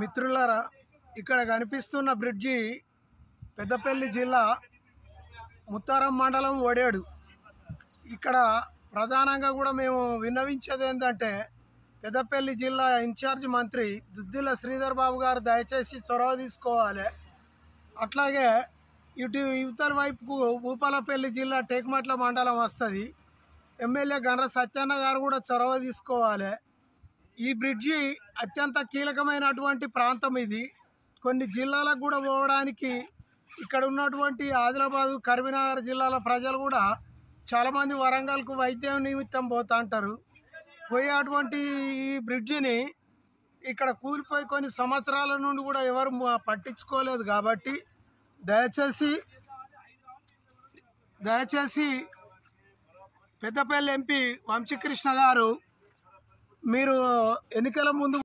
మిత్రులారా, ఇక్కడ కనిపిస్తున్న బ్రిడ్జి పెద్దపల్లి జిల్లా ముత్తారం మండలం ఓడేడు. ఇక్కడ ప్రధానంగా కూడా మేము విన్నవించేది ఏంటంటే, పెద్దపల్లి జిల్లా ఇన్ఛార్జ్ మంత్రి దుద్దిల్ల శ్రీధర్ బాబు గారు దయచేసి చొరవ తీసుకోవాలి. అట్లాగే ఇటు ఇవతల వైపుకు భూపాలపల్లి జిల్లా టేకుమట్ల మండలం వస్తుంది. ఎమ్మెల్యే గండ్ర సత్యన్న గారు కూడా చొరవ తీసుకోవాలి. ఈ బ్రిడ్జి అత్యంత కీలకమైనటువంటి ప్రాంతం. ఇది కొన్ని జిల్లాలకు కూడా పోవడానికి ఇక్కడ ఉన్నటువంటి ఆదిలాబాదు, కరీంనగర్ జిల్లాల ప్రజలు కూడా చాలామంది వరంగల్కు వైద్యం నిమిత్తం పోతా అంటారు. పోయేటువంటి ఈ బ్రిడ్జిని ఇక్కడ కూలిపోయి కొన్ని సంవత్సరాల నుండి కూడా ఎవరు పట్టించుకోలేదు. కాబట్టి దయచేసి పెద్దపల్లి ఎంపీ వంశీకృష్ణ గారు, మీరు ఎన్నికల ముందు